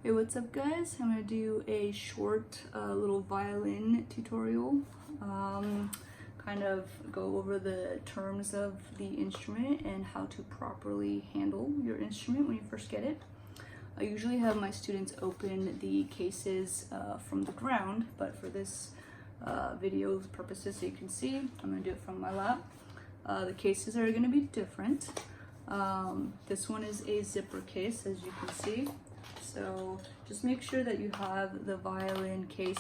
Hey, what's up guys? I'm gonna do a short little violin tutorial. Kind of go over the terms of the instrument and how to properly handle your instrument when you first get it. I usually have my students open the cases from the ground, but for this video purposes, so you can see, I'm gonna do it from my lap. The cases are gonna be different. This one is a zipper case, as you can see. So just make sure that you have the violin case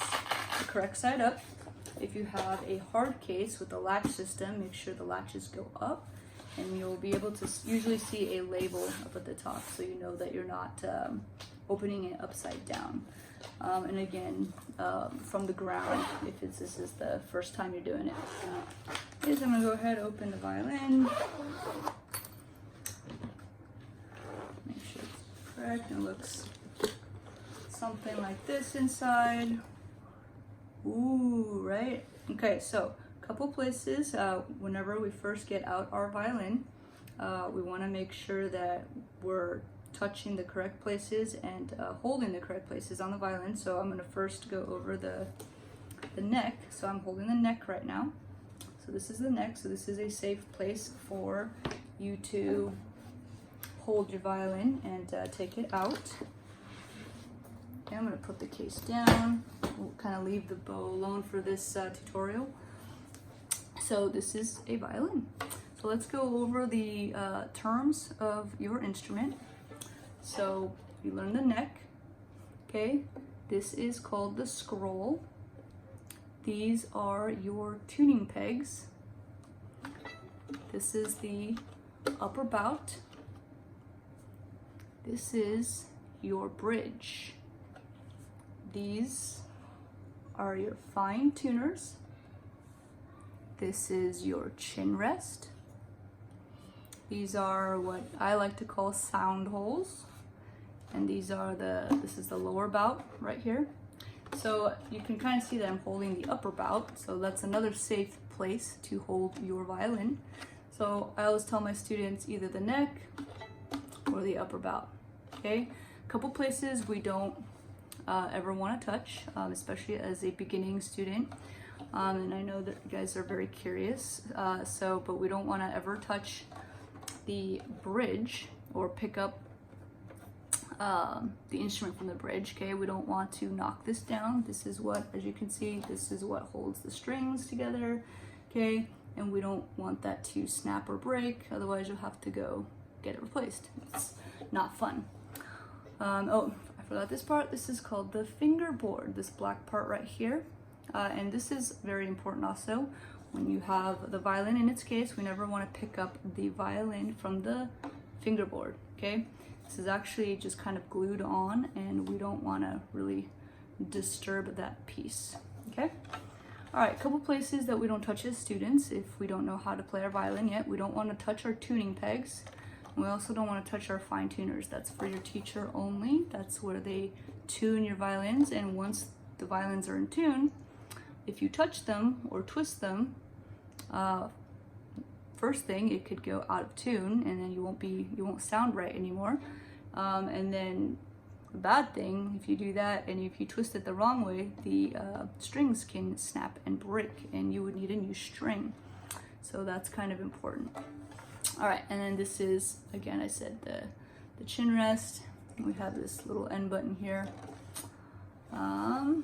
the correct side up. If you have a hard case with a latch system, make sure the latches go up, and you'll be able to usually see a label up at the top, so you know that you're not opening it upside down. And again, from the ground, if this is the first time you're doing it. I'm gonna go ahead and open the violin. Make sure it's correct and it looks something like this inside. Ooh, right? Okay, so a couple places, whenever we first get out our violin, we want to make sure that we're touching the correct places and holding the correct places on the violin. So I'm going to first go over the neck. So I'm holding the neck right now. So this is the neck, so this is a safe place for you to hold your violin and take it out. Okay, I'm going to put the case down. We'll kind of leave the bow alone for this tutorial. So this is a violin. So let's go over the terms of your instrument. So you learn the neck. Okay, this is called the scroll. These are your tuning pegs. This is the upper bout. This is your bridge. These are your fine tuners. This is your chin rest. These are what I like to call sound holes. And these are this is the lower bout right here. So you can kind of see that I'm holding the upper bout. So that's another safe place to hold your violin. So I always tell my students either the neck or the upper bout. Okay, a couple places we don't ever want to touch, especially as a beginning student, and I know that you guys are very curious, but we don't want to ever touch the bridge or pick up the instrument from the bridge. Okay, we don't want to knock this down. This is what, as you can see, this is what holds the strings together. Okay, and we don't want that to snap or break, otherwise you'll have to go get it replaced. It's not fun. Oh, I forgot this part. This is called the fingerboard, this black part right here. And this is very important also. When you have the violin in its case, we never want to pick up the violin from the fingerboard, okay? This is actually just kind of glued on, and we don't want to really disturb that piece, okay? All right, a couple places that we don't touch as students if we don't know how to play our violin yet. We don't want to touch our tuning pegs. We also don't want to touch our fine tuners. That's for your teacher only. That's where they tune your violins, and once the violins are in tune, if you touch them or twist them, first thing, it could go out of tune, and then you won't sound right anymore. And then the bad thing, if you do that and if you twist it the wrong way, the strings can snap and break, and you would need a new string. So that's kind of important. All right, and then this is, again, I said the chin rest. We have this little end button here. Well,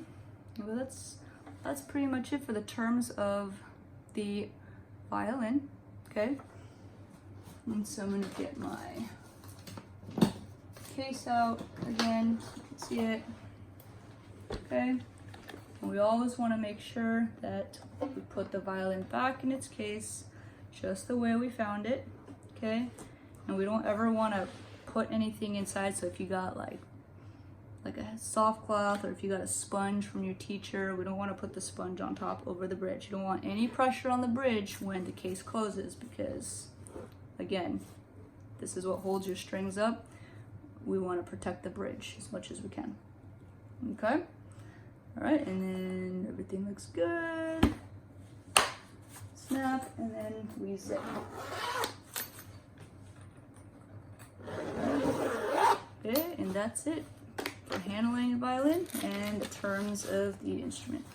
that's pretty much it for the terms of the violin, okay? And so I'm gonna get my case out again, you can see it, okay? And we always wanna make sure that we put the violin back in its case just the way we found it, okay? And we don't ever want to put anything inside. So if you got like a soft cloth, or if you got a sponge from your teacher, we don't want to put the sponge on top over the bridge. You don't want any pressure on the bridge when the case closes, because again, this is what holds your strings up. We want to protect the bridge as much as we can, okay? All right, and then everything looks good. Snap, and then we zip. Okay, and that's it. for handling the violin and the terms of the instrument.